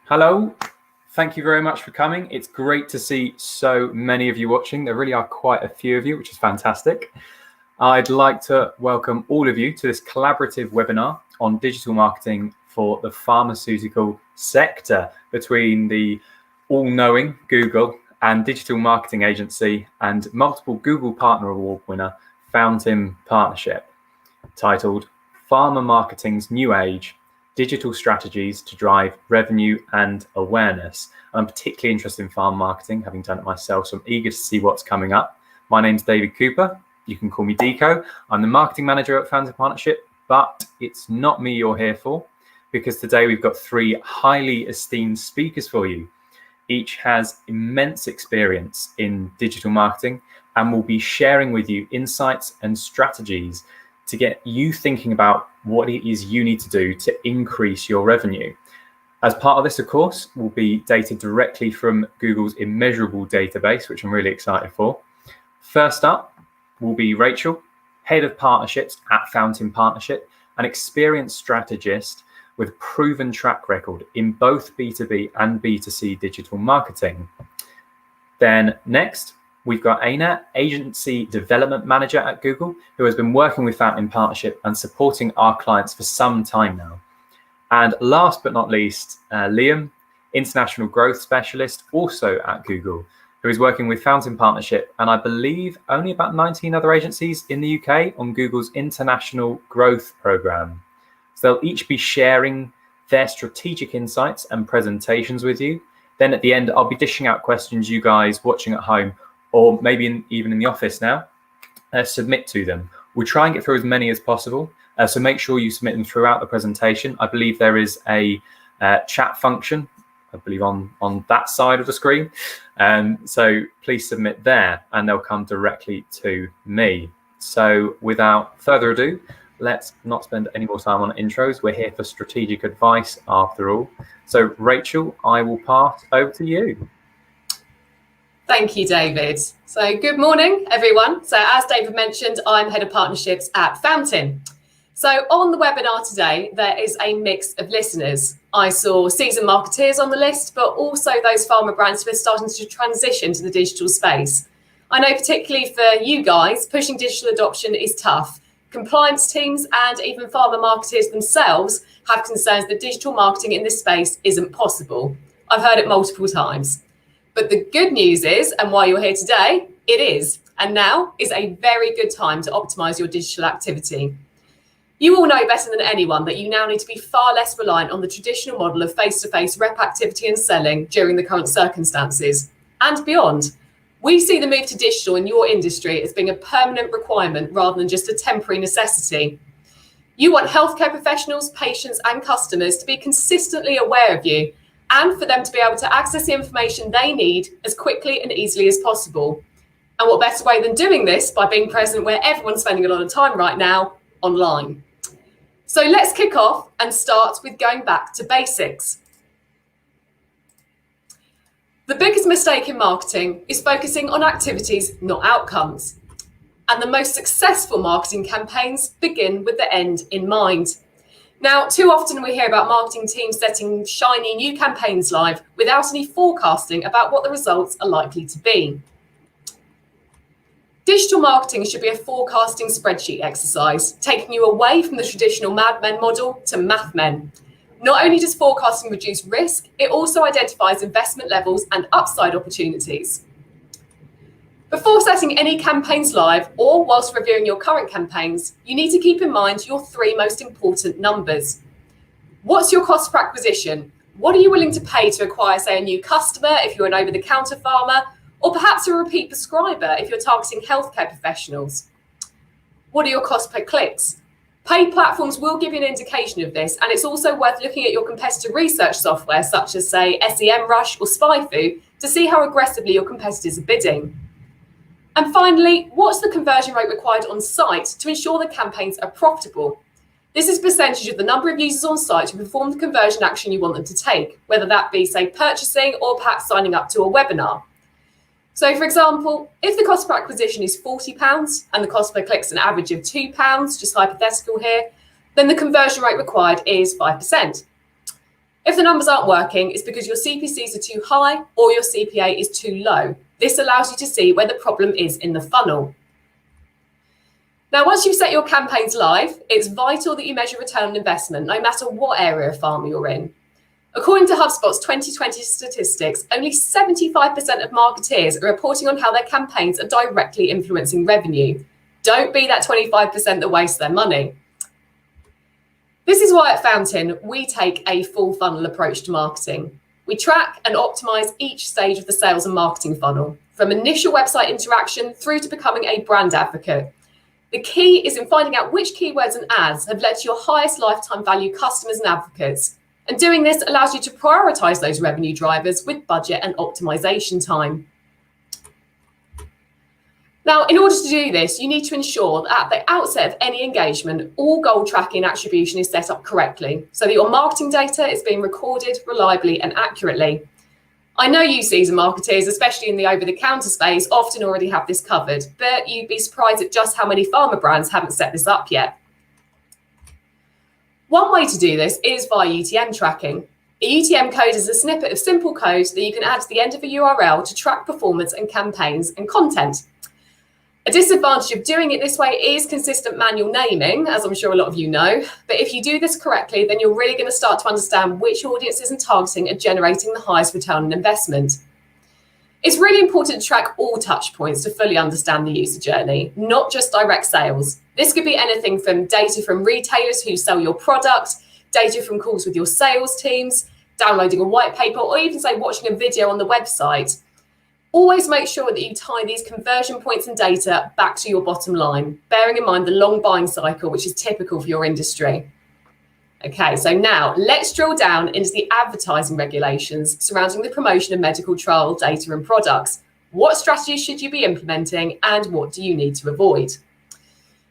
Hello. Thank you very much for coming. It's great to see so many of you watching. There really are quite a few of you, which is fantastic. I'd like to welcome all of you to this collaborative webinar on digital marketing for the pharmaceutical sector between the all-knowing Google and digital marketing agency and multiple Google Partner Award winner Fountain Partnership, titled Pharma Marketing's New Age, Digital Strategies to Drive Revenue and Awareness. I'm particularly interested in pharma marketing, having done it myself, so I'm eager to see what's coming up. My name's David Cooper. You can call me Deco. I'm the marketing manager at Fountain Partnership, but it's not me you're here for, because today we've got three highly esteemed speakers for you. Each has immense experience in digital marketing and will be sharing with you insights and strategies to get you thinking about what it is you need to do to increase your revenue. As part of this, of course, will be data directly from Google's immeasurable database, which I'm really excited for. First up will be Rachel, Head of Partnerships at Fountain Partnership, an experienced strategist with a proven track record in both B2B and B2C digital marketing. Then next, we've got Aina, Agency Development Manager at Google, who has been working with Fountain Partnership and supporting our clients for some time now. And last but not least, Liam, International Growth Specialist, also at Google, who is working with Fountain Partnership and I believe only about 19 other agencies in the UK on Google's International Growth Programme. So they'll each be sharing their strategic insights and presentations with you. Then at the end, I'll be dishing out questions you guys watching at home, or maybe even in the office now, submit to them. We'll try and get through as many as possible, so make sure you submit them throughout the presentation. I believe there is a chat function, I believe on that side of the screen. So please submit there and they'll come directly to me. So without further ado, let's not spend any more time on intros. We're here for strategic advice after all. So Rachel, I will pass over to you. Thank you, David. So good morning, everyone. So as David mentioned, I'm Head of Partnerships at Fountain. So on the webinar today, there is a mix of listeners. I saw seasoned marketeers on the list, but also those pharma brands who are starting to transition to the digital space. I know particularly for you guys, pushing digital adoption is tough. Compliance teams and even pharma marketers themselves have concerns that digital marketing in this space isn't possible. I've heard it multiple times. But the good news is, and why you're here today, it is. And now is a very good time to optimize your digital activity. You all know better than anyone that you now need to be far less reliant on the traditional model of face-to-face rep activity and selling during the current circumstances and beyond. We see the move to digital in your industry as being a permanent requirement rather than just a temporary necessity. You want healthcare professionals, patients, and customers to be consistently aware of you and for them to be able to access the information they need as quickly and easily as possible. And what better way than doing this by being present where everyone's spending a lot of time right now, online. So let's kick off and start with going back to basics. The biggest mistake in marketing is focusing on activities, not outcomes. And the most successful marketing campaigns begin with the end in mind. Now, too often we hear about marketing teams setting shiny new campaigns live without any forecasting about what the results are likely to be. Digital marketing should be a forecasting spreadsheet exercise, taking you away from the traditional Mad Men model to Math Men. Not only does forecasting reduce risk, it also identifies investment levels and upside opportunities. Before setting any campaigns live or whilst reviewing your current campaigns, you need to keep in mind your three most important numbers. What's your cost per acquisition? What are you willing to pay to acquire, say, a new customer if you're an over-the-counter pharma, or perhaps a repeat prescriber if you're targeting healthcare professionals? What are your costs per clicks? Paid platforms will give you an indication of this, and it's also worth looking at your competitor research software, such as, say, SEMrush or SpyFu, to see how aggressively your competitors are bidding. And finally, what's the conversion rate required on site to ensure the campaigns are profitable? This is a percentage of the number of users on site who perform the conversion action you want them to take, whether that be, say, purchasing or perhaps signing up to a webinar. So, for example, if the cost per acquisition is £40 and the cost per click is an average of £2, just hypothetical here, then the conversion rate required is 5%. If the numbers aren't working, it's because your CPCs are too high or your CPA is too low. This allows you to see where the problem is in the funnel. Now, once you've set your campaigns live, it's vital that you measure return on investment, no matter what area of pharma you're in. According to HubSpot's 2020 statistics, only 75% of marketeers are reporting on how their campaigns are directly influencing revenue. Don't be that 25% that wastes their money. This is why at Fountain, we take a full funnel approach to marketing. We track and optimize each stage of the sales and marketing funnel, from initial website interaction through to becoming a brand advocate. The key is in finding out which keywords and ads have led to your highest lifetime value customers and advocates. And doing this allows you to prioritize those revenue drivers with budget and optimization time. Now, in order to do this, you need to ensure that at the outset of any engagement, all goal tracking and attribution is set up correctly so that your marketing data is being recorded reliably and accurately. I know you seasoned marketers, especially in the over-the-counter space, often already have this covered, but you'd be surprised at just how many pharma brands haven't set this up yet. One way to do this is via UTM tracking. A UTM code is a snippet of simple code that you can add to the end of a URL to track performance and campaigns and content. A disadvantage of doing it this way is consistent manual naming, as I'm sure a lot of you know. But if you do this correctly, then you're really going to start to understand which audiences and targeting are generating the highest return on investment. It's really important to track all touch points to fully understand the user journey, not just direct sales. This could be anything from data from retailers who sell your product, data from calls with your sales teams, downloading a white paper, or even say watching a video on the website. Always make sure that you tie these conversion points and data back to your bottom line, bearing in mind the long buying cycle, which is typical for your industry. Okay, so now let's drill down into the advertising regulations surrounding the promotion of medical trial data and products. What strategies should you be implementing and what do you need to avoid?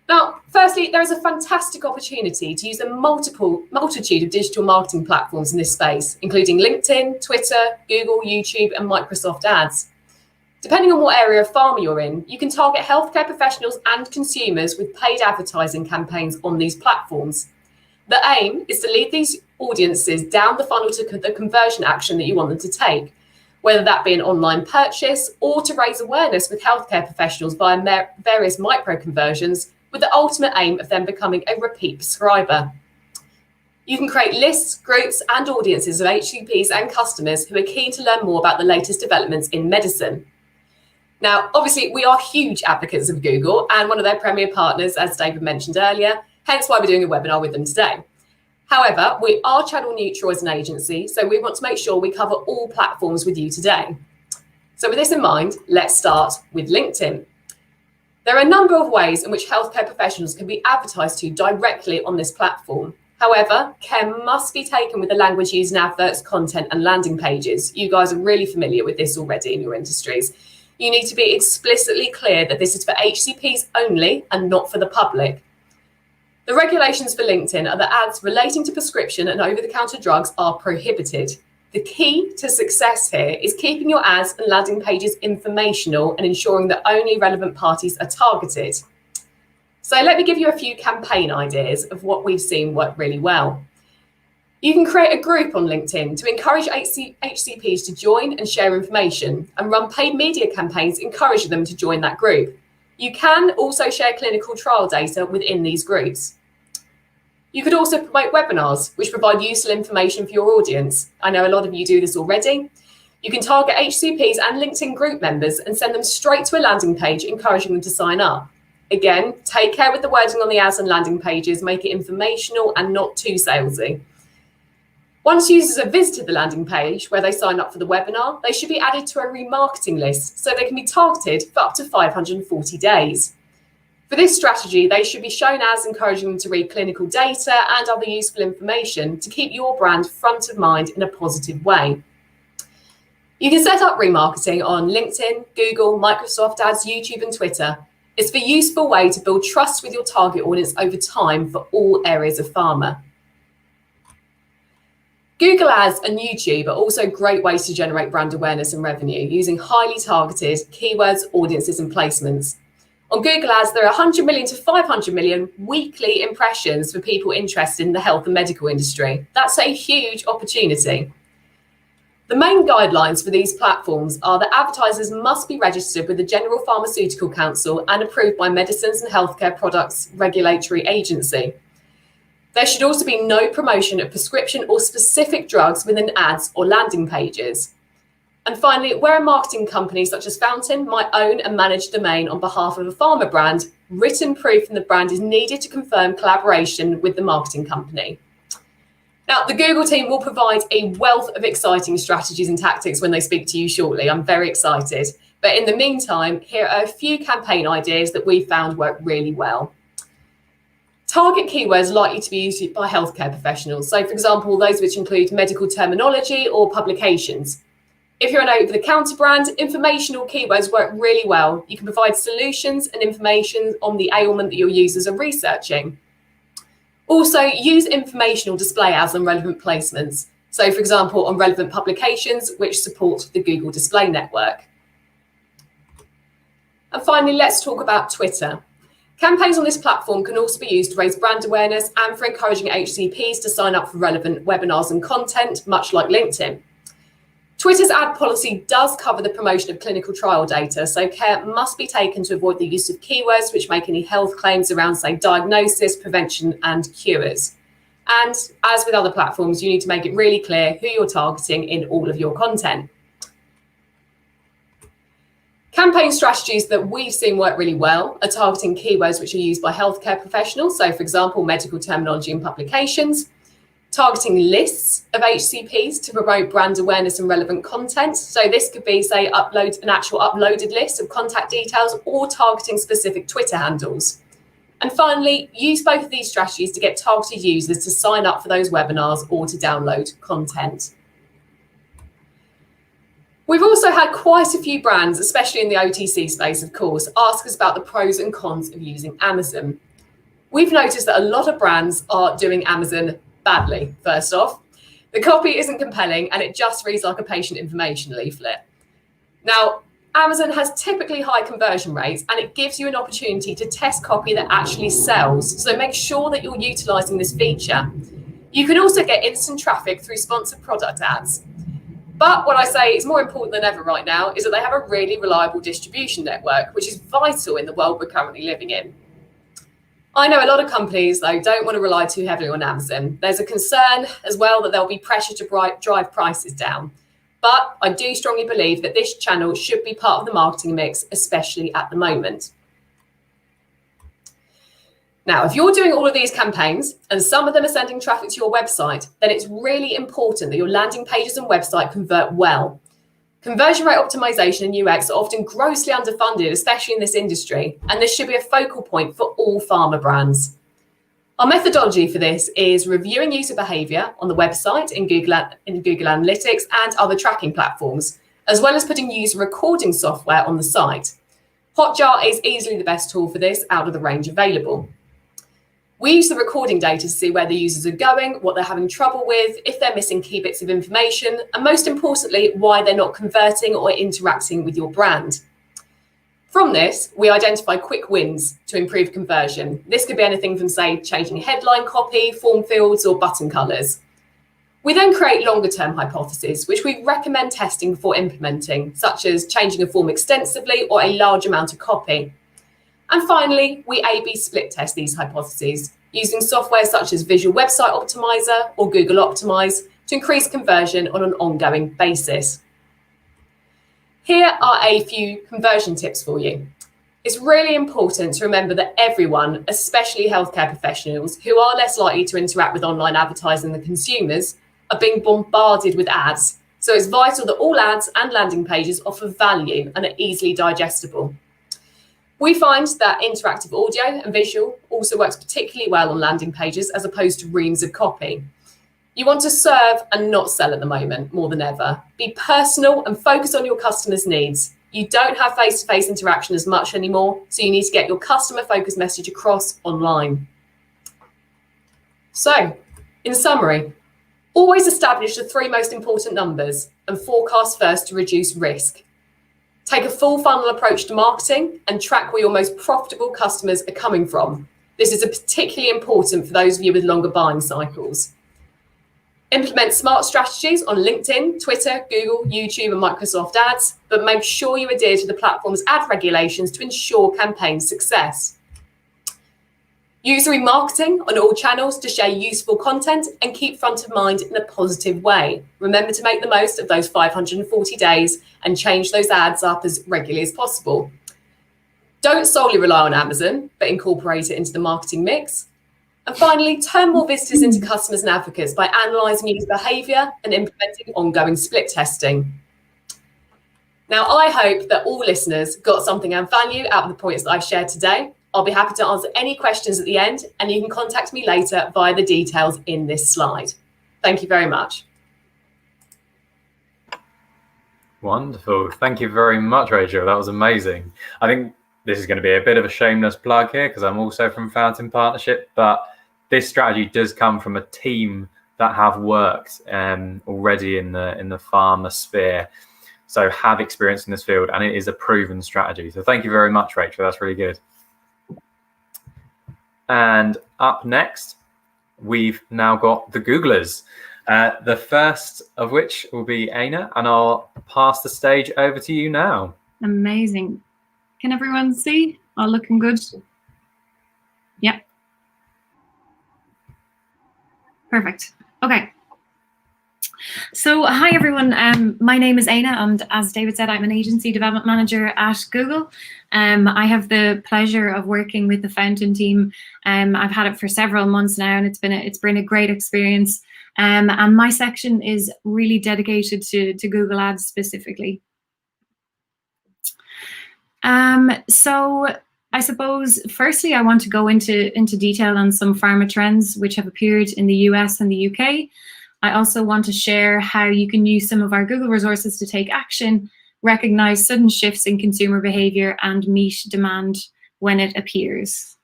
Now, firstly, there is a fantastic opportunity to use a multitude of digital marketing platforms in this space, including LinkedIn, Twitter, Google, YouTube, and Microsoft Ads. Depending on what area of pharma you're in, you can target healthcare professionals and consumers with paid advertising campaigns on these platforms. The aim is to lead these audiences down the funnel to the conversion action that you want them to take, whether that be an online purchase or to raise awareness with healthcare professionals via various micro conversions, with the ultimate aim of them becoming a repeat prescriber. You can create lists, groups, and audiences of HCPs and customers who are keen to learn more about the latest developments in medicine. Now, obviously, we are huge advocates of Google and one of their premier partners, as David mentioned earlier, hence why we're doing a webinar with them today. However, we are channel neutral as an agency, so we want to make sure we cover all platforms with you today. So with this in mind, let's start with LinkedIn. There are a number of ways in which healthcare professionals can be advertised to directly on this platform. However, care must be taken with the language used in adverts, content, and landing pages. You guys are really familiar with this already in your industries. You need to be explicitly clear that this is for HCPs only and not for the public. The regulations for LinkedIn are that ads relating to prescription and over-the-counter drugs are prohibited. The key to success here is keeping your ads and landing pages informational and ensuring that only relevant parties are targeted. So let me give you a few campaign ideas of what we've seen work really well. You can create a group on LinkedIn to encourage HCPs to join and share information and run paid media campaigns encouraging them to join that group. You can also share clinical trial data within these groups. You could also promote webinars, which provide useful information for your audience. I know a lot of you do this already. You can target HCPs and LinkedIn group members and send them straight to a landing page, encouraging them to sign up. Again, take care with the wording on the ads and landing pages, make it informational and not too salesy. Once users have visited the landing page where they sign up for the webinar, they should be added to a remarketing list so they can be targeted for up to 540 days. For this strategy, they should be shown ads encouraging them to read clinical data and other useful information to keep your brand front of mind in a positive way. You can set up remarketing on LinkedIn, Google, Microsoft Ads, YouTube, and Twitter. It's a useful way to build trust with your target audience over time for all areas of pharma. Google Ads and YouTube are also great ways to generate brand awareness and revenue using highly targeted keywords, audiences, and placements. On Google Ads, there are 100 million to 500 million weekly impressions for people interested in the health and medical industry. That's a huge opportunity. The main guidelines for these platforms are that advertisers must be registered with the General Pharmaceutical Council and approved by Medicines and Healthcare Products Regulatory Agency. There should also be no promotion of prescription or specific drugs within ads or landing pages. And finally, where a marketing company such as Fountain might own and manage a domain on behalf of a pharma brand, written proof from the brand is needed to confirm collaboration with the marketing company. Now, the Google team will provide a wealth of exciting strategies and tactics when they speak to you shortly. I'm very excited. But in the meantime, here are a few campaign ideas that we found work really well. Target keywords likely to be used by healthcare professionals. So, for example, those which include medical terminology or publications. If you're an over-the-counter brand, informational keywords work really well. You can provide solutions and information on the ailment that your users are researching. Also, use informational display ads on relevant placements. So, for example, on relevant publications which support the Google Display Network. And finally, let's talk about Twitter. Campaigns on this platform can also be used to raise brand awareness and for encouraging HCPs to sign up for relevant webinars and content, much like LinkedIn. Twitter's ad policy does cover the promotion of clinical trial data, so care must be taken to avoid the use of keywords which make any health claims around, say, diagnosis, prevention, and cures. And as with other platforms, you need to make it really clear who you're targeting in all of your content. Campaign strategies that we've seen work really well are targeting keywords which are used by healthcare professionals, so for example, medical terminology and publications, targeting lists of HCPs to promote brand awareness and relevant content. So this could be, say, an actual uploaded list of contact details or targeting specific Twitter handles. And finally, use both of these strategies to get targeted users to sign up for those webinars or to download content. We've also had quite a few brands, especially in the OTC space, of course, ask us about the pros and cons of using Amazon. We've noticed that a lot of brands are doing Amazon badly, first off. The copy isn't compelling and it just reads like a patient information leaflet. Now, Amazon has typically high conversion rates and it gives you an opportunity to test copy that actually sells, so make sure that you're utilising this feature. You can also get instant traffic through sponsored product ads. But what I say is more important than ever right now is that they have a really reliable distribution network, which is vital in the world we're currently living in. I know a lot of companies, though, don't want to rely too heavily on Amazon. There's a concern as well that there'll be pressure to drive prices down. But I do strongly believe that this channel should be part of the marketing mix, especially at the moment. Now, if you're doing all of these campaigns and some of them are sending traffic to your website, then it's really important that your landing pages and website convert well. Conversion rate optimization and UX are often grossly underfunded, especially in this industry, and this should be a focal point for all pharma brands. Our methodology for this is reviewing user behavior on the website in Google Analytics and other tracking platforms, as well as putting user recording software on the site. Hotjar is easily the best tool for this out of the range available. We use the recording data to see where the users are going, what they're having trouble with, if they're missing key bits of information, and most importantly, why they're not converting or interacting with your brand. From this, we identify quick wins to improve conversion. This could be anything from, say, changing headline copy, form fields, or button colors. We then create longer-term hypotheses, which we recommend testing before implementing, such as changing a form extensively or a large amount of copy. And finally, we A/B split test these hypotheses using software such as Visual Website Optimizer or Google Optimize to increase conversion on an ongoing basis. Here are a few conversion tips for you. It's really important to remember that everyone, especially healthcare professionals, who are less likely to interact with online advertising than consumers, are being bombarded with ads. So it's vital that all ads and landing pages offer value and are easily digestible. We find that interactive audio and visual also works particularly well on landing pages as opposed to reams of copy. You want to serve and not sell at the moment more than ever. Be personal and focus on your customers' needs. You don't have face-to-face interaction as much anymore, so you need to get your customer-focused message across online. So, in summary, always establish the 3 most important numbers and forecast first to reduce risk. Take a full funnel approach to marketing and track where your most profitable customers are coming from. This is particularly important for those of you with longer buying cycles. Implement smart strategies on LinkedIn, Twitter, Google, YouTube, and Microsoft Ads, but make sure you adhere to the platform's ad regulations to ensure campaign success. Use remarketing on all channels to share useful content and keep front of mind in a positive way. Remember to make the most of those 540 days and change those ads up as regularly as possible. Don't solely rely on Amazon, but incorporate it into the marketing mix. And finally, turn more visitors into customers and advocates by analysing user behaviour and implementing ongoing split testing. Now, I hope that all listeners got something of value out of the points that I've shared today. I'll be happy to answer any questions at the end, and you can contact me later via the details in this slide. Thank you very much. Wonderful. Thank you very much, Rachel. That was amazing. I think this is going to be a bit of a shameless plug here because I'm also from Fountain Partnership, but this strategy does come from a team that have worked already in the pharma sphere, so have experience in this field, and it is a proven strategy. So thank you very much, Rachel. That's really good. And up next, we've now got the Googlers, the first of which will be Aina, and I'll pass the stage over to you now. Amazing. Can everyone see? All looking good? Yeah. Perfect. Okay. So hi everyone, my name is Aina, and as David said, I'm an agency development manager at Google. I have the pleasure of working with the Fountain team. I've had it for several months now, and it's been a great experience. And my section is really dedicated to Google Ads specifically. So I suppose firstly I want to go into detail on some pharma trends which have appeared in the US and the UK. I also want to share how you can use some of our Google resources to take action, recognize sudden shifts in consumer behavior, and meet demand when it appears.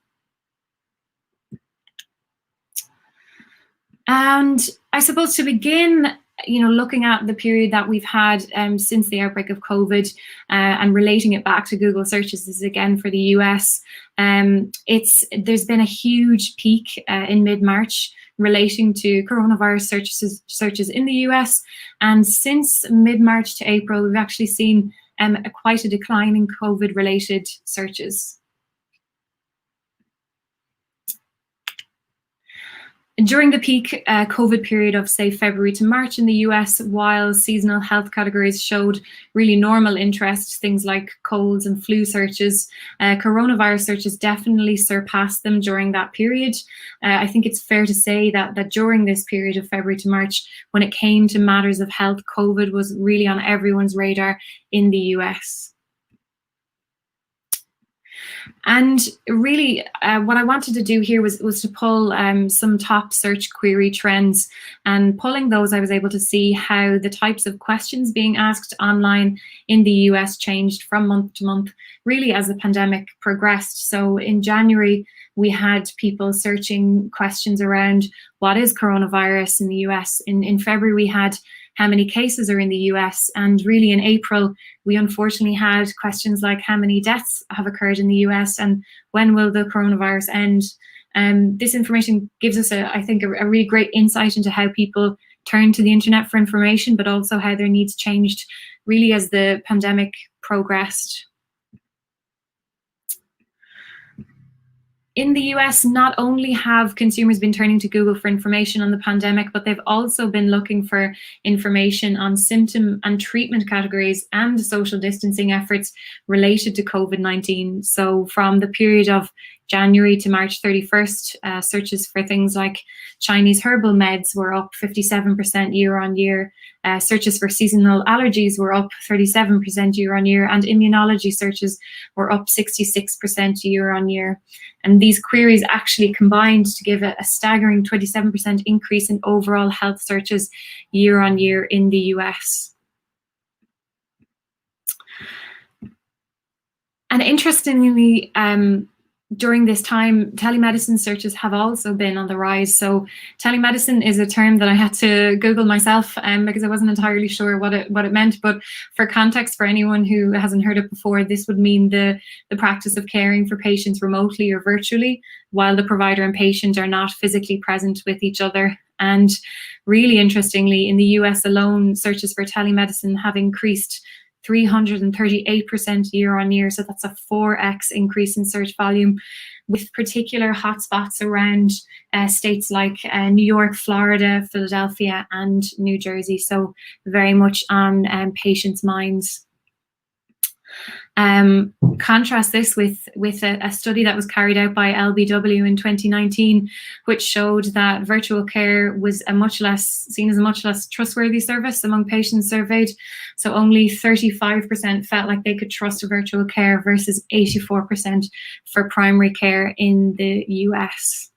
And I suppose to begin, looking at the period that we've had since the outbreak of COVID and relating it back to Google searches, this is again for the US. There's been a huge peak in mid-March relating to coronavirus searches in the US. And since mid-March to April, we've actually seen quite a decline in COVID-related searches. During the peak COVID period of, say, February to March in the US, while seasonal health categories showed really normal interest, things like colds and flu searches, coronavirus searches definitely surpassed them during that period. I think it's fair to say that during this period of February to March, when it came to matters of health, COVID was really on everyone's radar in the US. And really, what I wanted to do here was to pull some top search query trends. And pulling those, I was able to see how the types of questions being asked online in the US changed from month to month, really as the pandemic progressed. So in January, we had people searching questions around what is coronavirus in the US. In February, we had how many cases are in the US. And really in April, we unfortunately had questions like how many deaths have occurred in the US and when will the coronavirus end? This information gives us, I think, a really great insight into how people turn to the internet for information, but also how their needs changed really as the pandemic progressed. In the US, not only have consumers been turning to Google for information on the pandemic, but they've also been looking for information on symptom and treatment categories and social distancing efforts related to COVID-19. So from the period of January to March 31st, searches for things like Chinese herbal meds were up 57% year on year. Searches for seasonal allergies were up 37% year on year, and immunology searches were up 66% year on year. And these queries actually combined to give a staggering 27% increase in overall health searches year on year in the US. And interestingly, during this time, telemedicine searches have also been on the rise. So telemedicine is a term that I had to Google myself because I wasn't entirely sure what it meant. But for context, for anyone who hasn't heard it before, this would mean the practice of caring for patients remotely or virtually while the provider and patient are not physically present with each other. And really interestingly, in the US alone, searches for telemedicine have increased 338% year on year. So that's a 4x increase in search volume, with particular hotspots around states like New York, Florida, Philadelphia, and New Jersey. So very much on patients' minds. Contrast this with a study that was carried out by LBW in 2019, which showed that virtual care was seen as a much less trustworthy service among patients surveyed. So only 35% felt like they could trust a virtual care versus 84% for primary care in the US.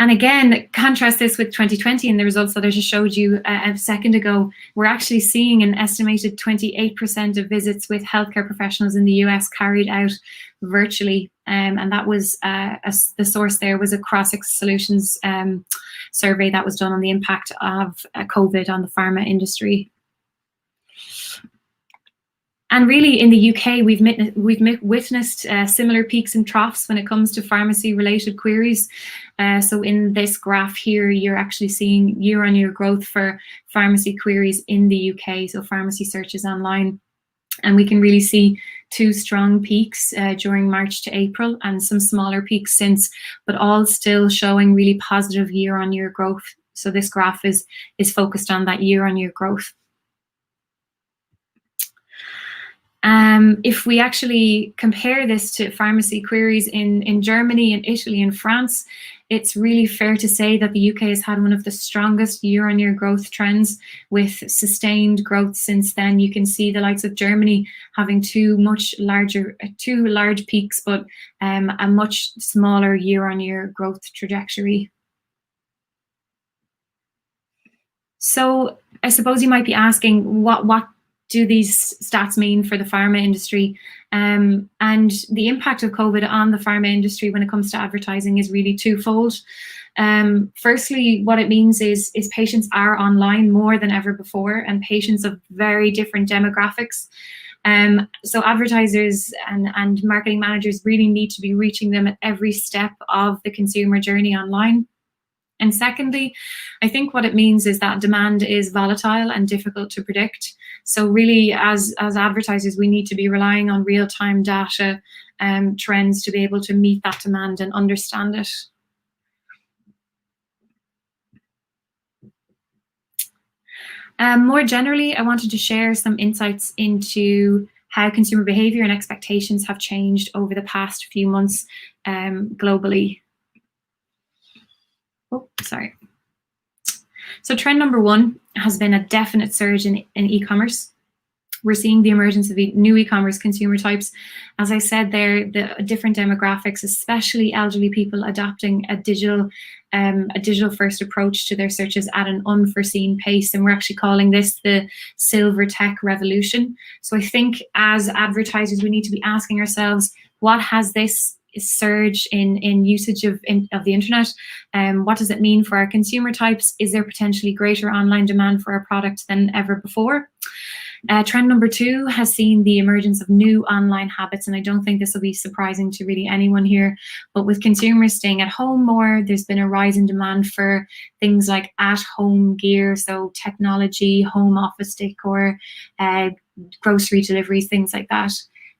And again, contrast this with 2020 and the results that I just showed you a second ago. We're actually seeing an estimated 28% of visits with healthcare professionals in the US carried out virtually. And that was the source there was a Crossix Solutions survey that was done on the impact of COVID on the pharma industry. And really, in the UK, we've witnessed similar peaks and troughs when it comes to pharmacy-related queries. So in this graph here, you're actually seeing year-on-year growth for pharmacy queries in the UK, so pharmacy searches online. And we can really see two strong peaks during March to April and some smaller peaks since, but all still showing really positive year-on-year growth. So this graph is focused on that year-on-year growth. If we actually compare this to pharmacy queries in Germany and Italy and France, it's really fair to say that the UK has had one of the strongest year-on-year growth trends with sustained growth since then. You can see the likes of Germany having two large peaks, but a much smaller year-on-year growth trajectory. So I suppose you might be asking, what do these stats mean for the pharma industry? And the impact of COVID on the pharma industry when it comes to advertising is really twofold. Firstly, what it means is patients are online more than ever before, and patients of very different demographics. So advertisers and marketing managers really need to be reaching them at every step of the consumer journey online. And secondly, I think what it means is that demand is volatile and difficult to predict. So really, as advertisers, we need to be relying on real-time data trends to be able to meet that demand and understand it. More generally, I wanted to share some insights into how consumer behavior and expectations have changed over the past few months globally. Oh, sorry. So trend number one has been a definite surge in e-commerce. We're seeing the emergence of new e-commerce consumer types. As I said there, the different demographics, especially elderly people, adopting a digital first approach to their searches at an unforeseen pace. And we're actually calling this the silver tech revolution. So I think as advertisers, we need to be asking ourselves, what has this surge in usage of the internet? What does it mean for our consumer types? Is there potentially greater online demand for our product than ever before? Trend number two has seen the emergence of new online habits, and I don't think this will be surprising to really anyone here, but with consumers staying at home more, there's been a rise in demand for things like at-home gear, so technology, home office decor, grocery deliveries, things like that.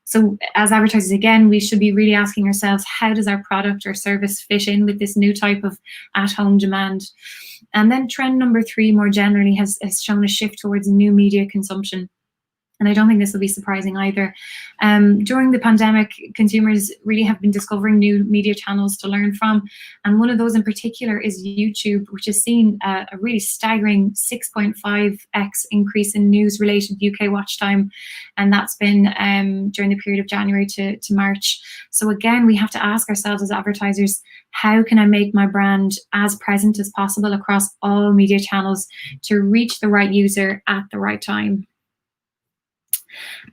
So as advertisers, again, we should be really asking ourselves, how does our product or service fit in with this new type of at-home demand? And then trend number three, more generally, has shown a shift towards new media consumption. And I don't think this will be surprising either. During the pandemic, consumers really have been discovering new media channels to learn from. And one of those in particular is YouTube, which has seen a really staggering 6.5x increase in news-related UK watch time. And that's been during the period of January to March. So again, we have to ask ourselves as advertisers, how can I make my brand as present as possible across all media channels to reach the right user at the right time?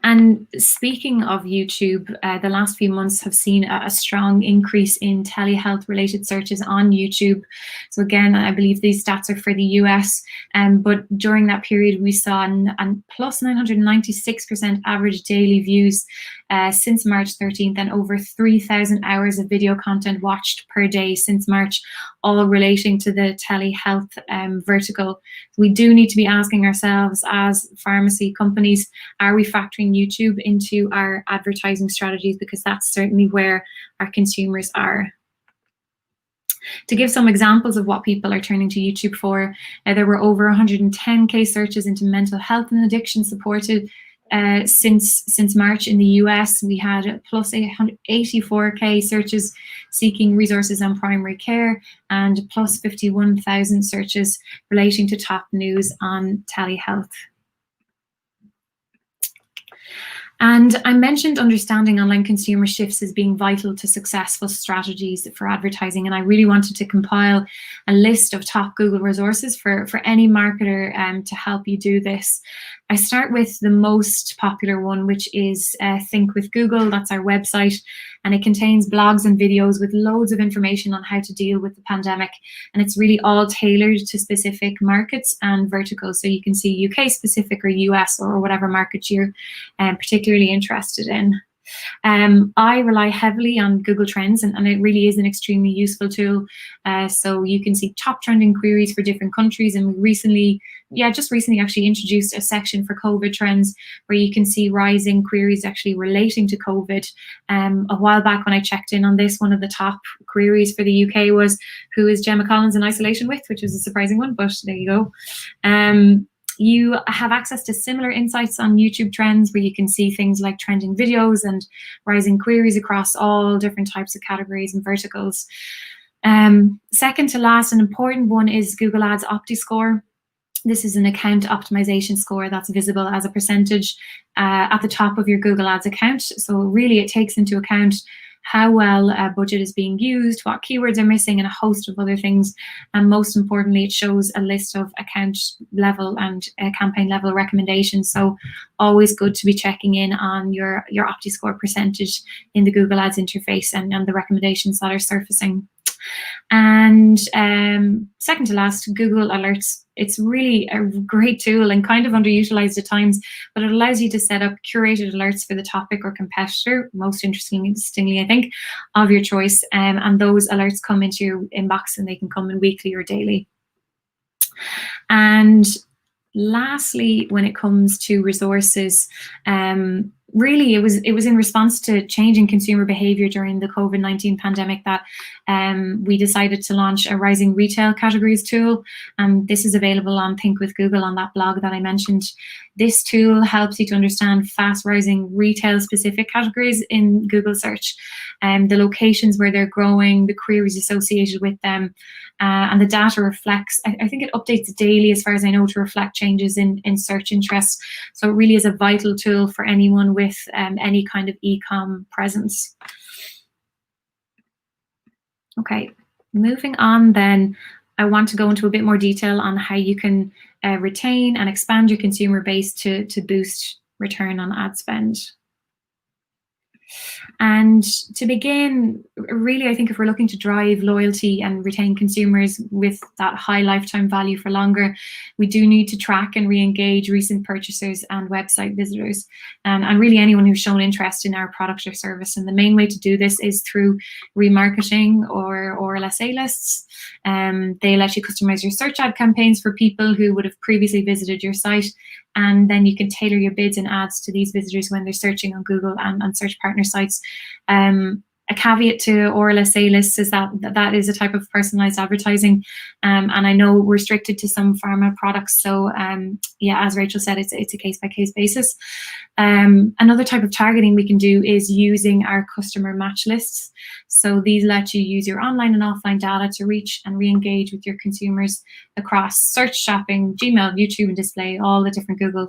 And speaking of YouTube, the last few months have seen a strong increase in telehealth related searches on YouTube. So again, I believe these stats are for the US, but during that period we saw a plus 996% average daily views since March 13th, and over 3,000 hours of video content watched per day since March, all relating to the telehealth vertical. We do need to be asking ourselves as pharmacy companies, are we factoring YouTube into our advertising strategies? Because that's certainly where our consumers are. To give some examples of what people are turning to YouTube for, there were over 110K searches into mental health and addiction supported since March in the US. We had plus 84K searches seeking resources on primary care, and plus 51,000 searches relating to top news on telehealth. And I mentioned understanding online consumer shifts as being vital to successful strategies for advertising. And I really wanted to compile a list of top Google resources for any marketer to help you do this. I start with the most popular one, which is Think with Google. That's our website. And it contains blogs and videos with loads of information on how to deal with the pandemic. And it's really all tailored to specific markets and verticals. So you can see UK specific or US or whatever market you're particularly interested in. I rely heavily on Google Trends, and it really is an extremely useful tool. So you can see top trending queries for different countries, and we just recently actually introduced a section for COVID trends where you can see rising queries actually relating to COVID. A while back when I checked in on this, one of the top queries for the UK was, who is Gemma Collins in isolation with, which was a surprising one, but there you go. You have access to similar insights on YouTube trends where you can see things like trending videos and rising queries across all different types of categories and verticals. Second to last, an important one is Google Ads OptiScore. This is an account optimization score that's visible as a percentage at the top of your Google Ads account. So really it takes into account how well a budget is being used, what keywords are missing, and a host of other things. And most importantly, it shows a list of account level and campaign level recommendations. So always good to be checking in on your OptiScore percentage in the Google Ads interface and the recommendations that are surfacing. And second to last, Google Alerts. It's really a great tool and kind of underutilized at times, but it allows you to set up curated alerts for the topic or competitor, most interestingly, I think, of your choice. And those alerts come into your inbox, and they can come in weekly or daily. And lastly, when it comes to resources, really it was in response to changing consumer behavior during the COVID-19 pandemic that we decided to launch a rising retail categories tool. And this is available on Think with Google on that blog that I mentioned. This tool helps you to understand fast rising retail specific categories in Google search, the locations where they're growing, the queries associated with them, and the data reflects, I think it updates daily as far as I know to reflect changes in search interest. So it really is a vital tool for anyone with any kind of e-com presence. Okay, moving on then, I want to go into a bit more detail on how you can retain and expand your consumer base to boost return on ad spend. And to begin, really, I think if we're looking to drive loyalty and retain consumers with that high lifetime value for longer, we do need to track and re-engage recent purchasers and website visitors, and really anyone who's shown interest in our product or service. And the main way to do this is through remarketing or RLSA lists. They let you customize your search ad campaigns for people who would have previously visited your site, and then you can tailor your bids and ads to these visitors when they're searching on Google and search partner sites. A caveat to RLSA lists is that is a type of personalized advertising, and I know restricted to some pharma products. So yeah, as Rachel said, it's a case-by-case basis. Another type of targeting we can do is using our customer match lists. So these let you use your online and offline data to reach and re-engage with your consumers across search, shopping, Gmail, YouTube, and display, all the different Google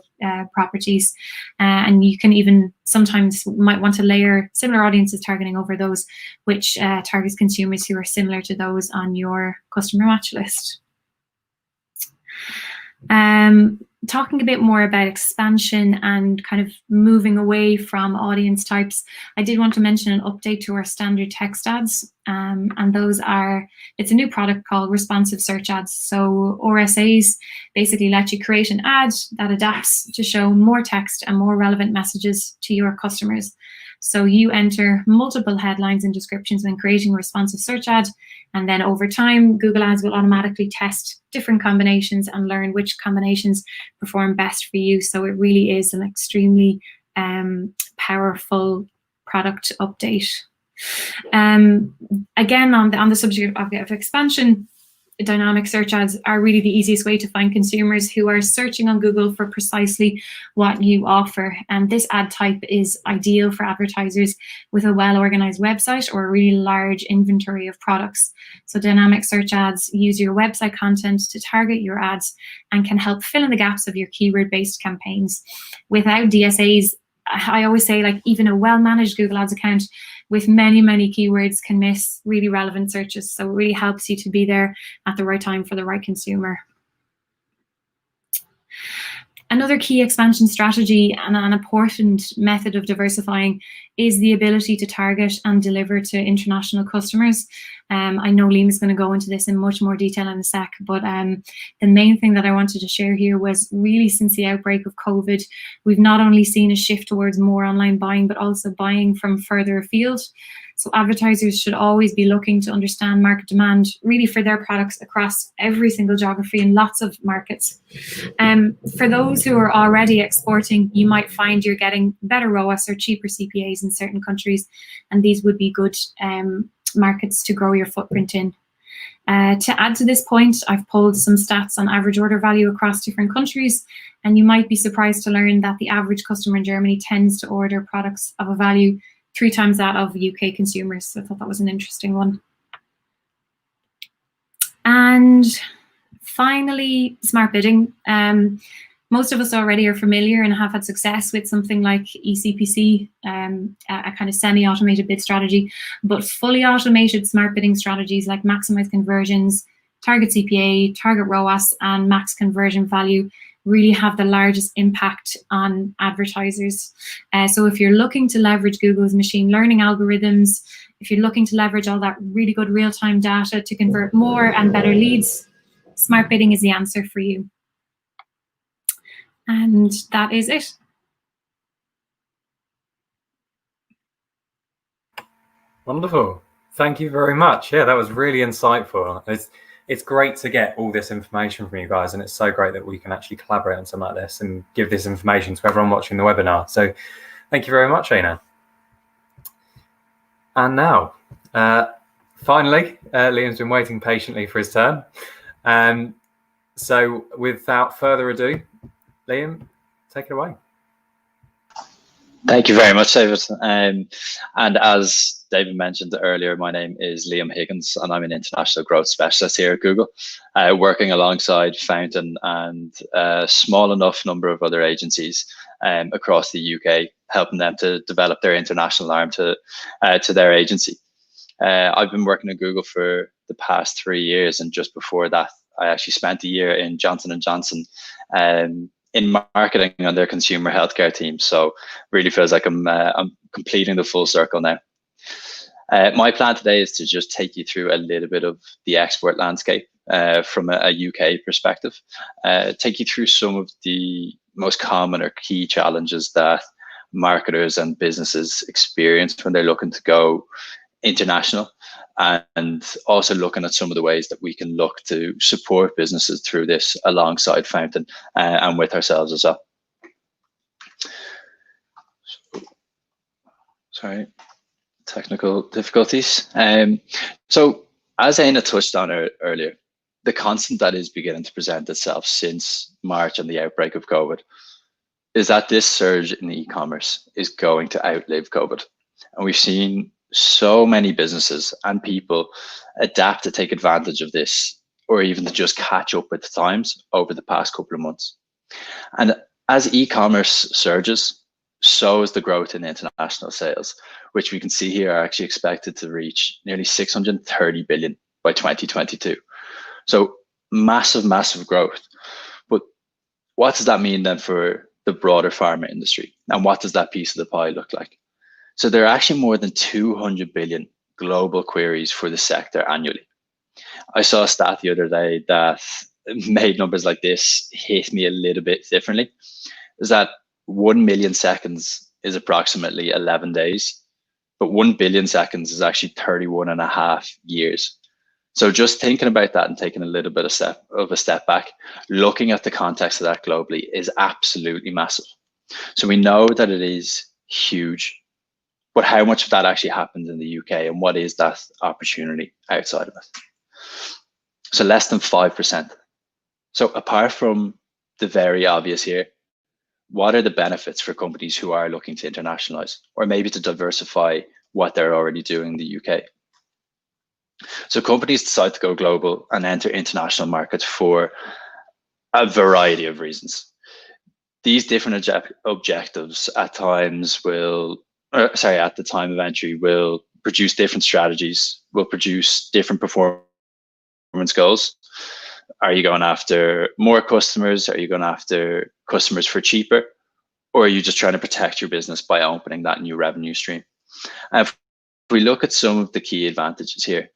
properties. And you can even sometimes might want to layer similar audiences targeting over those, which targets consumers who are similar to those on your customer match list. talking a bit more about expansion and kind of moving away from audience types, I did want to mention an update to our standard text ads. And those are, it's a new product called responsive search ads. So RSAs basically let you create an ad that adapts to show more text and more relevant messages to your customers. So you enter multiple headlines and descriptions when creating a responsive search ad, and then over time, Google Ads will automatically test different combinations and learn which combinations perform best for you. So it really is an extremely powerful product update. Again, on the subject of expansion, dynamic search ads are really the easiest way to find consumers who are searching on Google for precisely what you offer. And this ad type is ideal for advertisers with a well-organized website or a really large inventory of products. So dynamic search ads use your website content to target your ads and can help fill in the gaps of your keyword-based campaigns. Without DSAs, I always say, like, even a well-managed Google Ads account with many, many keywords can miss really relevant searches. So it really helps you to be there at the right time for the right consumer. Another key expansion strategy and an important method of diversifying is the ability to target and deliver to international customers. I know Liam is going to go into this in much more detail in a sec, but the main thing that I wanted to share here was really since the outbreak of COVID, we've not only seen a shift towards more online buying, but also buying from further afield. So advertisers should always be looking to understand market demand really for their products across every single geography and lots of markets. For those who are already exporting, you might find you're getting better ROAS or cheaper CPAs in certain countries, and these would be good markets to grow your footprint in. To add to this point, I've pulled some stats on average order value across different countries, and you might be surprised to learn that the average customer in Germany tends to order products of a value 3 times that of UK consumers. So I thought that was an interesting one. And finally, smart bidding. Most of us already are familiar and have had success with something like eCPC, a kind of semi-automated bid strategy, but fully automated smart bidding strategies like maximize conversions, target CPA, target ROAS, and max conversion value really have the largest impact on advertisers. So if you're looking to leverage Google's machine learning algorithms, if you're looking to leverage all that really good real-time data to convert more and better leads, smart bidding is the answer for you. And that is it. Wonderful. Thank you very much. Yeah, that was really insightful. It's great to get all this information from you guys, and it's so great that we can actually collaborate on something like this and give this information to everyone watching the webinar. So thank you very much, Aina. And now, finally, Liam's been waiting patiently for his turn. So without further ado, Liam, take it away. Thank you very much, David. And as David mentioned earlier, my name is Liam Higgins, and I'm an international growth specialist here at Google, working alongside Fountain and a small enough number of other agencies across the UK, helping them to develop their international arm to their agency. I've been working at Google for the past 3 years, and just before that, I actually spent a year in Johnson & Johnson in marketing on their consumer healthcare team. So really feels like I'm completing the full circle now. My plan today is to just take you through a little bit of the export landscape from a UK perspective, take you through some of the most common or key challenges that marketers and businesses experience when they're looking to go international, and also looking at some of the ways that we can look to support businesses through this alongside Fountain and with ourselves as well. Sorry, technical difficulties. So as Aina touched on earlier, the constant that is beginning to present itself since March and the outbreak of COVID is that this surge in e-commerce is going to outlive COVID. And we've seen so many businesses and people adapt to take advantage of this, or even to just catch up with the times over the past couple of months. And as e-commerce surges, so is the growth in international sales, which we can see here are actually expected to reach nearly 630 billion by 2022. So massive, massive growth. But what does that mean then for the broader pharma industry? And what does that piece of the pie look like? So there are actually more than 200 billion global queries for the sector annually. I saw a stat the other day that made numbers like this hit me a little bit differently. Is that 1 million seconds is approximately 11 days, but 1 billion seconds is actually 31 and a half years. So just thinking about that and taking a little bit of a step back, looking at the context of that globally is absolutely massive. So we know that it is huge, but how much of that actually happens in the UK, and what is that opportunity outside of it? So less than 5%. So apart from the very obvious here, what are the benefits for companies who are looking to internationalize, or maybe to diversify what they're already doing in the UK? So companies decide to go global and enter international markets for a variety of reasons. These different objectives at times will, at the time of entry, will produce different strategies, will produce different performance goals. Are you going after more customers? Are you going after customers for cheaper? Or are you just trying to protect your business by opening that new revenue stream? And if we look at some of the key advantages here,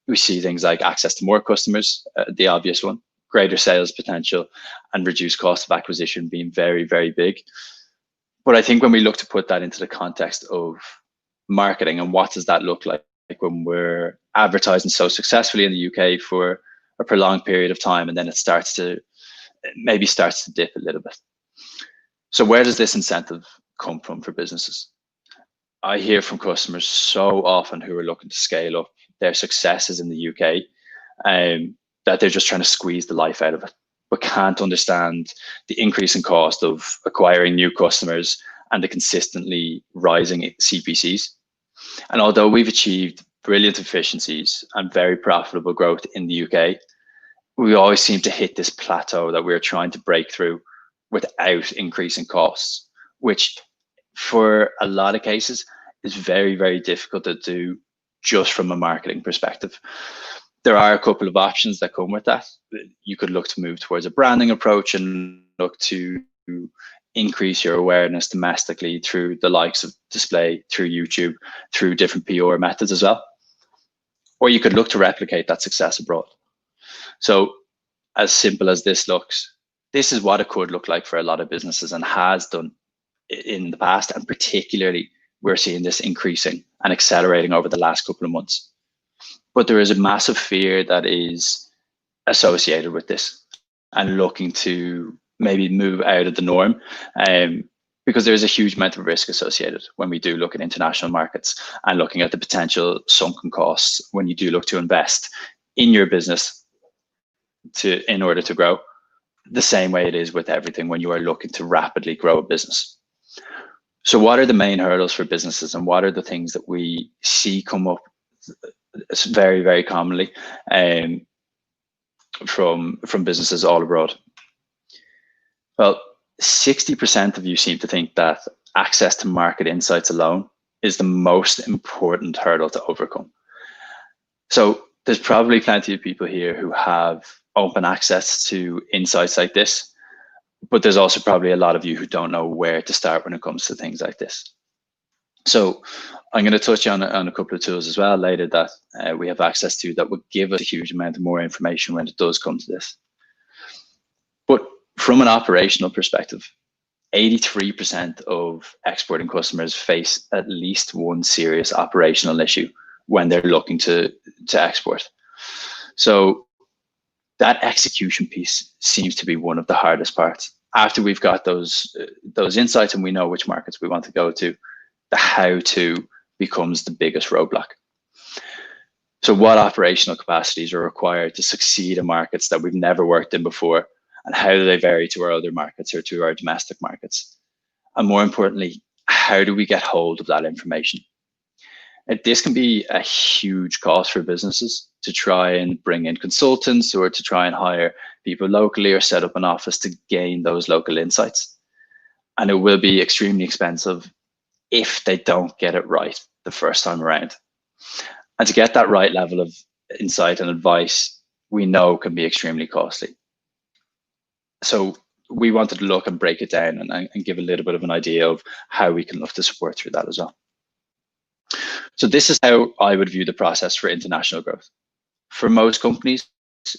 we see things like access to more customers, the obvious one, greater sales potential, and reduced cost of acquisition being very, very big. But I think when we look to put that into the context of marketing and what does that look like when we're advertising so successfully in the UK for a prolonged period of time, and then it starts to dip a little bit. So where does this incentive come from for businesses? I hear from customers so often who are looking to scale up their successes in the UK, that they're just trying to squeeze the life out of it, but can't understand the increase in cost of acquiring new customers and the consistently rising CPCs. And although we've achieved brilliant efficiencies and very profitable growth in the UK, we always seem to hit this plateau that we're trying to break through without increasing costs, which for a lot of cases is very, very difficult to do just from a marketing perspective. There are a couple of options that come with that. You could look to move towards a branding approach and look to increase your awareness domestically through the likes of display, through YouTube, through different PR methods as well. Or you could look to replicate that success abroad. So as simple as this looks, this is what it could look like for a lot of businesses and has done in the past, and particularly we're seeing this increasing and accelerating over the last couple of months. But there is a massive fear that is associated with this and looking to maybe move out of the norm, because there's a huge amount of risk associated when we do look at international markets and looking at the potential sunken costs when you do look to invest in your business in order to grow, the same way it is with everything when you are looking to rapidly grow a business. So what are the main hurdles for businesses, and what are the things that we see come up very, very commonly from businesses all abroad? Well, 60% of you seem to think that access to market insights alone is the most important hurdle to overcome. So there's probably plenty of people here who have open access to insights like this, but there's also probably a lot of you who don't know where to start when it comes to things like this. So I'm going to touch on a couple of tools as well later that we have access to that would give us a huge amount of more information when it does come to this. But from an operational perspective, 83% of exporting customers face at least one serious operational issue when they're looking to export. So that execution piece seems to be one of the hardest parts. After we've got those insights and we know which markets we want to go to, the how-to becomes the biggest roadblock. So what operational capacities are required to succeed in markets that we've never worked in before, and how do they vary to our other markets or to our domestic markets? And more importantly, how do we get hold of that information? And this can be a huge cost for businesses to try and bring in consultants or to try and hire people locally or set up an office to gain those local insights. And it will be extremely expensive if they don't get it right the first time around. And to get that right level of insight and advice, we know can be extremely costly. So we wanted to look and break it down and give a little bit of an idea of how we can look to support through that as well. So this is how I would view the process for international growth. For most companies,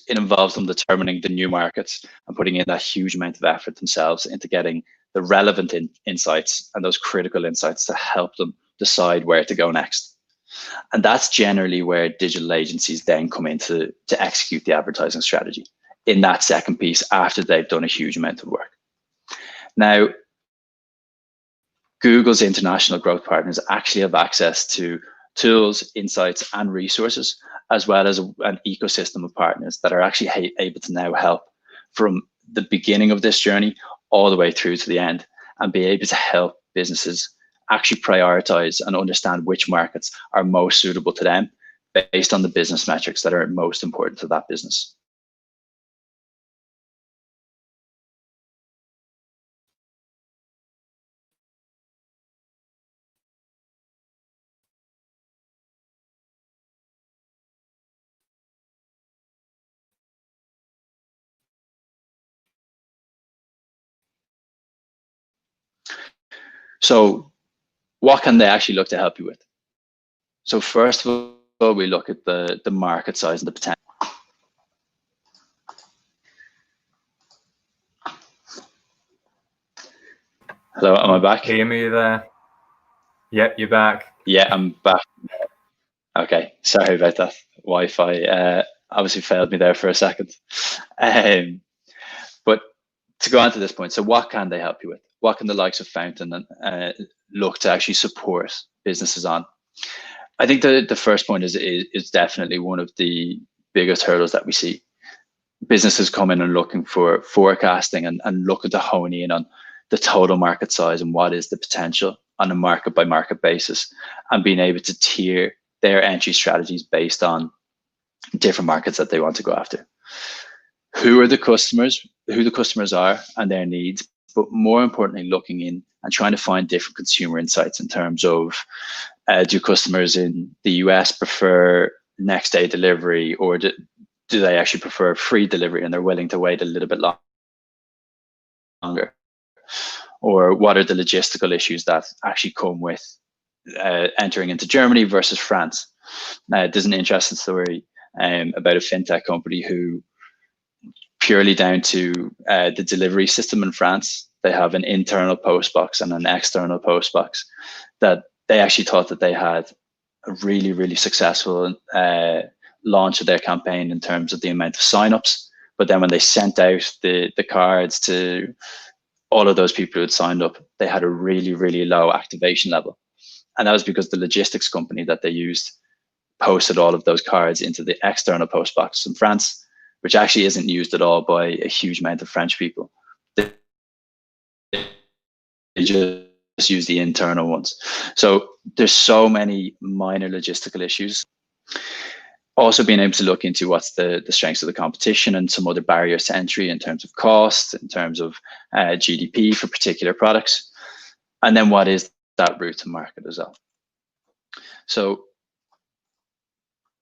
it involves them determining the new markets and putting in that huge amount of effort themselves into getting the relevant insights and those critical insights to help them decide where to go next. And that's generally where digital agencies then come in to execute the advertising strategy in that second piece after they've done a huge amount of work. Now, Google's international growth partners actually have access to tools, insights, and resources, as well as an ecosystem of partners that are actually able to now help from the beginning of this journey all the way through to the end, and be able to help businesses actually prioritize and understand which markets are most suitable to them based on the business metrics that are most important to that business. So what can they actually look to help you with? So first of all, we look at the market size and the potential. Hello, am I back? Liam, are you there? Yep, you're back. Yeah, I'm back. Okay, sorry about that. Wi-Fi obviously failed me there for a second. But to go on to this point, so what can they help you with? What can the likes of Fountain look to actually support businesses on? I think the first point is definitely one of the biggest hurdles that we see. Businesses come in and looking for forecasting and looking to hone in on the total market size and what is the potential on a market by market basis, and being able to tier their entry strategies based on different markets that they want to go after. Who the customers are and their needs, but more importantly, looking in and trying to find different consumer insights in terms of do customers in the US prefer next day delivery, or do they actually prefer free delivery and they're willing to wait a little bit longer? Or what are the logistical issues that actually come with entering into Germany versus France? There's an interesting story about a fintech company who, purely down to the delivery system in France, they have an internal post box and an external post box, that they actually thought that they had a really, really successful launch of their campaign in terms of the amount of signups. But then when they sent out the cards to all of those people who had signed up, they had a really, really low activation level. And that was because the logistics company that they used posted all of those cards into the external post box in France, which actually isn't used at all by a huge amount of French people. They just use the internal ones. So there's so many minor logistical issues. Also being able to look into what's the strengths of the competition and some other barriers to entry in terms of cost, in terms of GDP for particular products, and then what is that route to market as well. So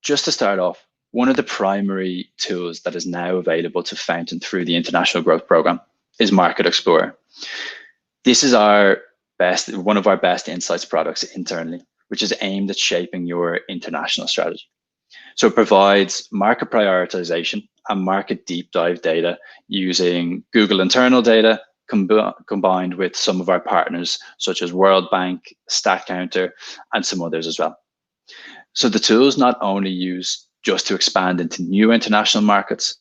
just to start off, one of the primary tools that is now available to Fountain through the International Growth Program is Market Explorer. This is one of our best insights products internally, which is aimed at shaping your international strategy. So it provides market prioritization and market deep dive data using Google internal data combined with some of our partners such as World Bank, StatCounter, and some others as well. So the tool is not only used just to expand into new international markets,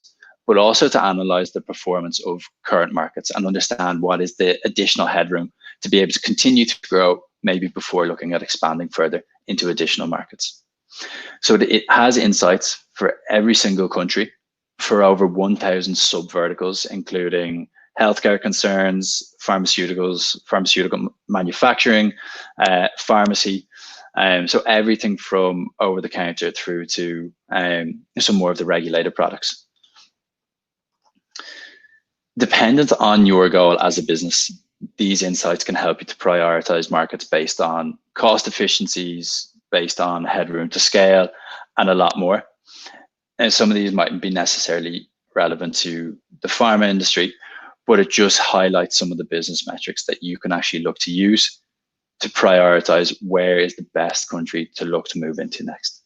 but also to analyze the performance of current markets and understand what is the additional headroom to be able to continue to grow, maybe before looking at expanding further into additional markets. So it has insights for every single country for over 1,000 sub-verticals, including healthcare concerns, pharmaceutical manufacturing, pharmacy. So everything from over the counter through to some more of the regulated products. Dependent on your goal as a business, these insights can help you to prioritize markets based on cost efficiencies, based on headroom to scale, and a lot more. And some of these mightn't be necessarily relevant to the pharma industry, but it just highlights some of the business metrics that you can actually look to use to prioritize where is the best country to look to move into next.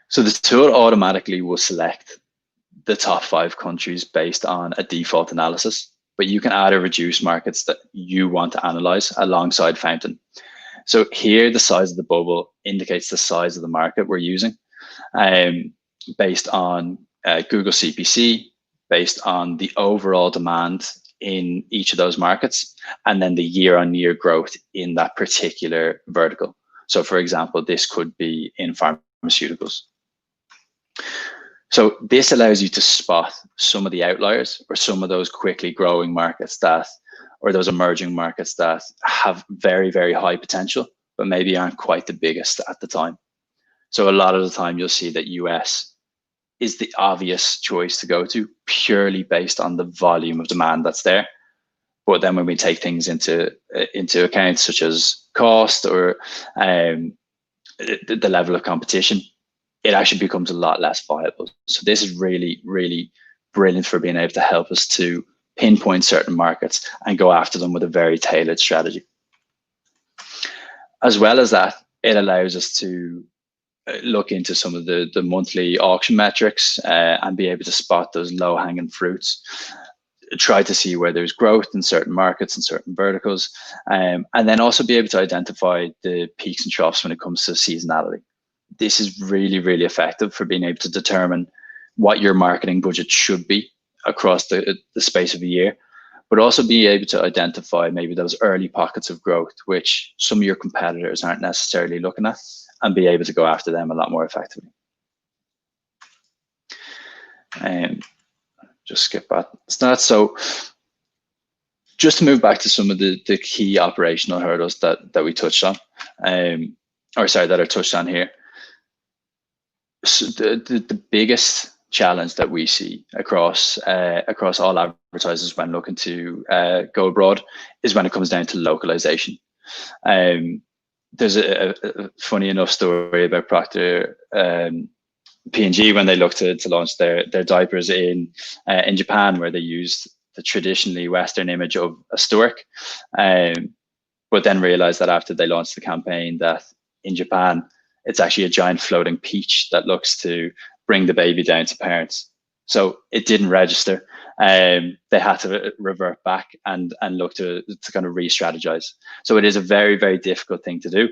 So the tool automatically will select the top 5 countries based on a default analysis, but you can add or reduce markets that you want to analyze alongside Fountain. So here, the size of the bubble indicates the size of the market we're using, based on Google CPC, based on the overall demand in each of those markets, and then the year-on-year growth in that particular vertical. So for example, this could be in pharmaceuticals. So this allows you to spot some of the outliers or some of those quickly growing markets or those emerging markets that have very, very high potential, but maybe aren't quite the biggest at the time. So a lot of the time you'll see that US is the obvious choice to go to purely based on the volume of demand that's there. But then when we take things into account, such as cost or the level of competition, it actually becomes a lot less viable. So this is really, really brilliant for being able to help us to pinpoint certain markets and go after them with a very tailored strategy. As well as that, it allows us to look into some of the monthly auction metrics and be able to spot those low-hanging fruits, try to see where there's growth in certain markets and certain verticals, and then also be able to identify the peaks and troughs when it comes to seasonality. This is really, really effective for being able to determine what your marketing budget should be across the space of a year, but also be able to identify maybe those early pockets of growth, which some of your competitors aren't necessarily looking at, and be able to go after them a lot more effectively. Just skip that. So just to move back to some of the key operational hurdles that we touched on, that are touched on here. So the biggest challenge that we see across all advertisers when looking to go abroad is when it comes down to localization. There's a funny enough story about Procter P&G when they looked to launch their diapers in Japan, where they used the traditionally Western image of a stork, but then realized that after they launched the campaign that in Japan, it's actually a giant floating peach that looks to bring the baby down to parents. So it didn't register. They had to revert back and look to kind of re-strategize. So it is a very, very difficult thing to do,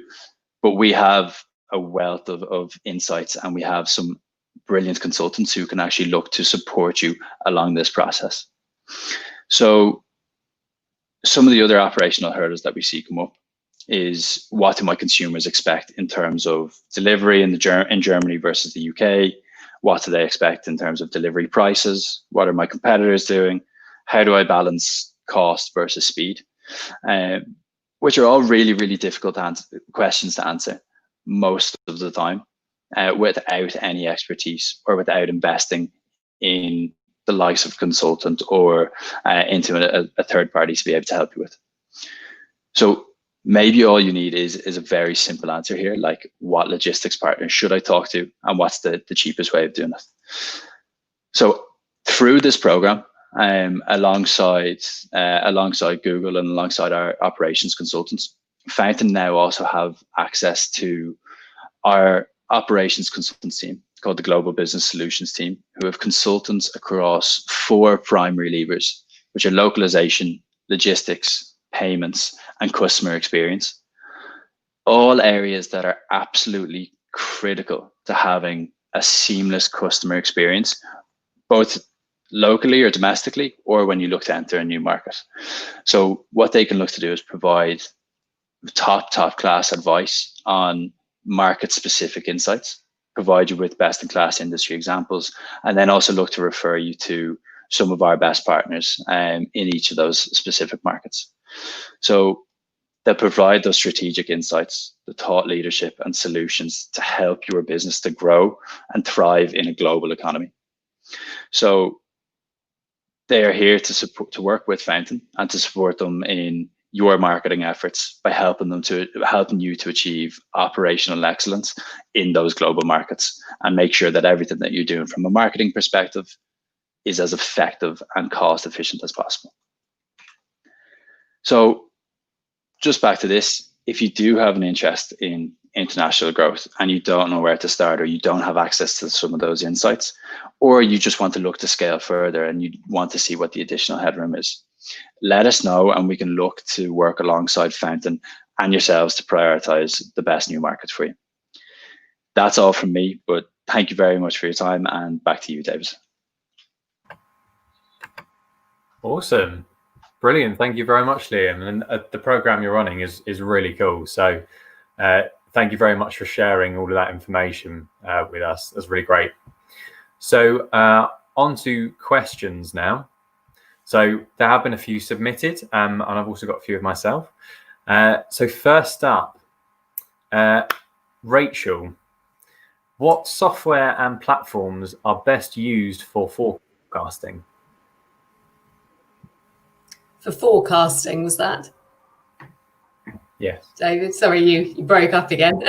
but we have a wealth of insights, and we have some brilliant consultants who can actually look to support you along this process. So some of the other operational hurdles that we see come up is, what do my consumers expect in terms of delivery in Germany versus the UK? What do they expect in terms of delivery prices? What are my competitors doing? How do I balance cost versus speed? Which are all really, really difficult questions to answer most of the time without any expertise or without investing in the likes of consultant or into a third party to be able to help you with. So maybe all you need is a very simple answer here, like what logistics partner should I talk to and what's the cheapest way of doing it. So through this program, alongside Google and alongside our operations consultants, Fountain now also have access to our operations consultants team called the Global Business Solutions team, who have consultants across 4 primary levers, which are localization, logistics, payments, and customer experience. All areas that are absolutely critical to having a seamless customer experience, both locally or domestically, or when you look to enter a new market. So what they can look to do is provide top class advice on market specific insights, provide you with best in class industry examples, and then also look to refer you to some of our best partners in each of those specific markets. So they'll provide those strategic insights, the thought leadership and solutions to help your business to grow and thrive in a global economy. So they are here to work with Fountain and to support them in your marketing efforts by helping you to achieve operational excellence in those global markets, and make sure that everything that you're doing from a marketing perspective is as effective and cost efficient as possible. So just back to this, if you do have an interest in international growth and you don't know where to start, or you don't have access to some of those insights, or you just want to look to scale further and you want to see what the additional headroom is, let us know and we can look to work alongside Fountain and yourselves to prioritize the best new markets for you. That's all from me, but thank you very much for your time, and back to you, David. Awesome. Brilliant. Thank you very much, Liam. And the program you're running is really cool. So thank you very much for sharing all of that information with us. That's really great. So on to questions now. So there have been a few submitted, and I've also got a few of myself. So first up, Rachel, what software and platforms are best used for forecasting? For forecasting, was that? Yes. David, sorry, you broke up again.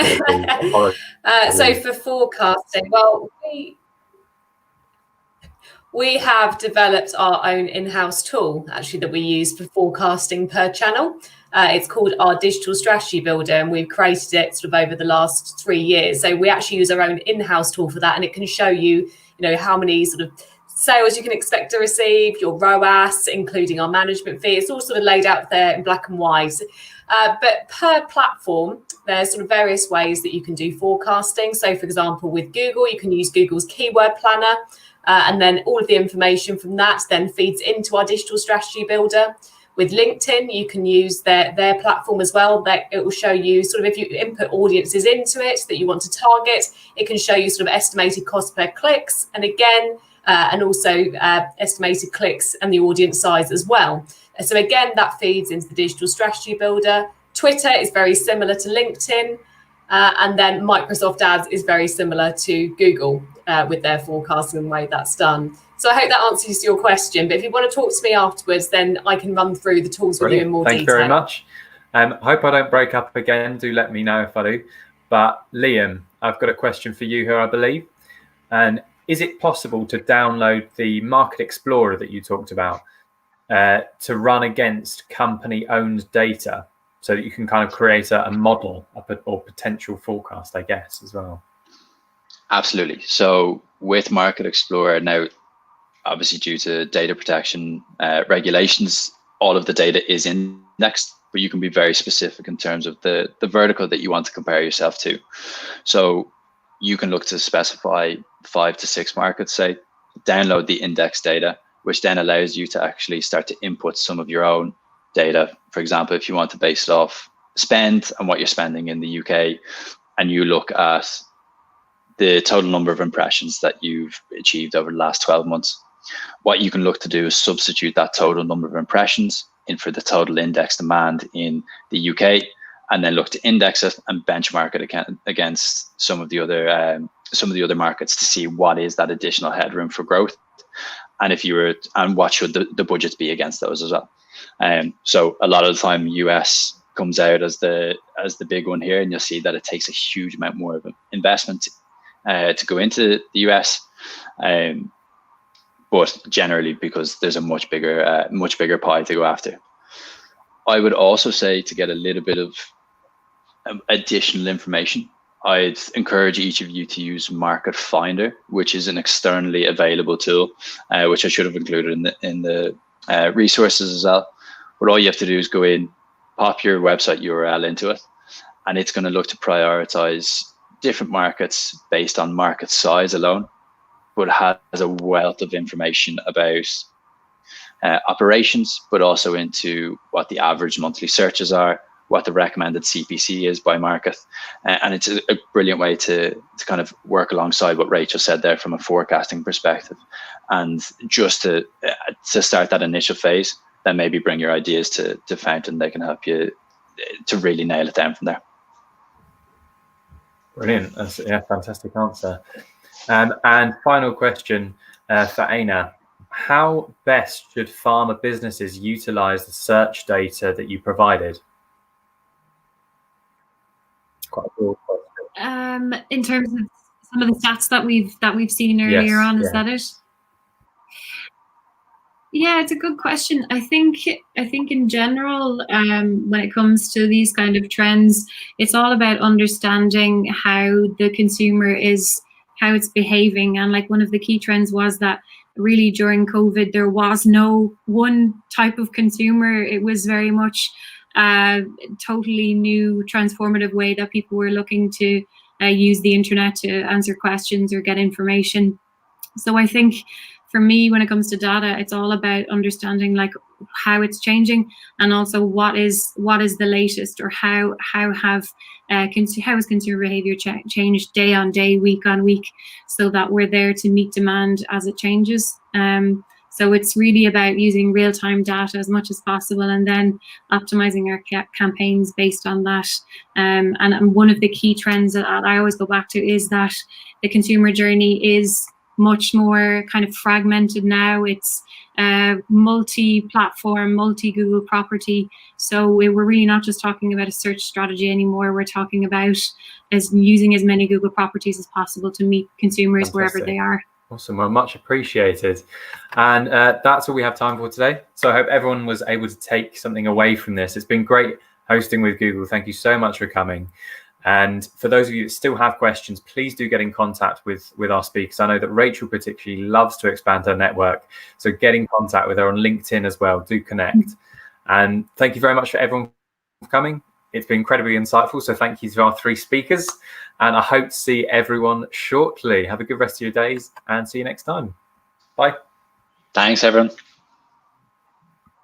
So for forecasting, well, we have developed our own in-house tool, actually, that we use for forecasting per channel. It's called our Digital Strategy Builder, and we've created it sort of over the last 3 years. So we actually use our own in-house tool for that, and it can show you, how many sort of sales you can expect to receive, your ROAS, including our management fee. It's all sort of laid out there in black and white. But per platform, there's sort of various ways that you can do forecasting. So, for example, with Google, you can use Google's keyword planner, and then all of the information from that then feeds into our Digital Strategy Builder. With LinkedIn, you can use their platform as well. That it will show you sort of, if you input audiences into it that you want to target, it can show you sort of estimated cost per clicks, and again, and also estimated clicks and the audience size as well. So again, that feeds into the Digital Strategy Builder. Twitter is very similar to LinkedIn, and then Microsoft Ads is very similar to Google with their forecasting and the way that's done. So I hope that answers your question. But if you want to talk to me afterwards, then I can run through the tools with you in more detail. Thank you very much. I hope I don't break up again. Do let me know if I do. But Liam, I've got a question for you here, I believe. And is it possible to download the Market Explorer that you talked about to run against company-owned data so that you can kind of create a model or potential forecast, I guess, as well? Absolutely. So with Market Explorer now, obviously due to data protection regulations, all of the data is indexed, but you can be very specific in terms of the vertical that you want to compare yourself to. So you can look to specify 5 to 6 markets, say, download the index data, which then allows you to actually start to input some of your own data. For example, if you want to base it off spend and what you're spending in the UK, and you look at the total number of impressions that you've achieved over the last 12 months, what you can look to do is substitute that total number of impressions in for the total index demand in the UK, and then look to index it and benchmark it against some of the other markets to see what is that additional headroom for growth, and what should the budgets be against those as well. So a lot of the time, US comes out as the big one here, and you'll see that it takes a huge amount more of an investment to go into the US. But generally, because there's a much bigger pie to go after. I would also say, to get a little bit of additional information, I'd encourage each of you to use Market Finder, which is an externally available tool, which I should have included in the resources as well. But all you have to do is go in, pop your website URL into it, and it's going to look to prioritize different markets based on market size alone, but has a wealth of information about operations, but also into what the average monthly searches are, what the recommended CPC is by market. And it's a brilliant way to kind of work alongside what Rachel said there from a forecasting perspective. And just to start that initial phase, then maybe bring your ideas to Fountain. They can help you to really nail it down from there. Brilliant. That's fantastic answer. And final question for Aina. How best should pharma businesses utilize the search data that you provided? Quite a broad question. In terms of some of the stats that we've seen earlier on, is that it? Yeah, it's a good question. I think in general, when it comes to these kind of trends, it's all about understanding how the consumer is, how it's behaving. And like one of the key trends was that really during COVID, there was no one type of consumer. It was very much a totally new, transformative way that people were looking to use the internet to answer questions or get information. So I think for me, when it comes to data, it's all about understanding like how it's changing, and also what is the latest, or how has consumer behavior changed day on day, week on week, so that we're there to meet demand as it changes. So it's really about using real-time data as much as possible, and then optimizing our campaigns based on that. And one of the key trends that I always go back to is that the consumer journey is much more kind of fragmented now. It's multi-platform, multi-Google property. So we're really not just talking about a search strategy anymore. We're talking about using as many Google properties as possible to meet consumers wherever they are. Awesome. Well, much appreciated. And that's all we have time for today. So I hope everyone was able to take something away from this. It's been great hosting with Google. Thank you so much for coming. And for those of you that still have questions, please do get in contact with our speakers. I know that Rachel particularly loves to expand her network. So get in contact with her on LinkedIn as well. Do connect. And thank you very much for everyone for coming. It's been incredibly insightful. So thank you to our 3 speakers. And I hope to see everyone shortly. Have a good rest of your days and see you next time. Bye. Thanks, everyone.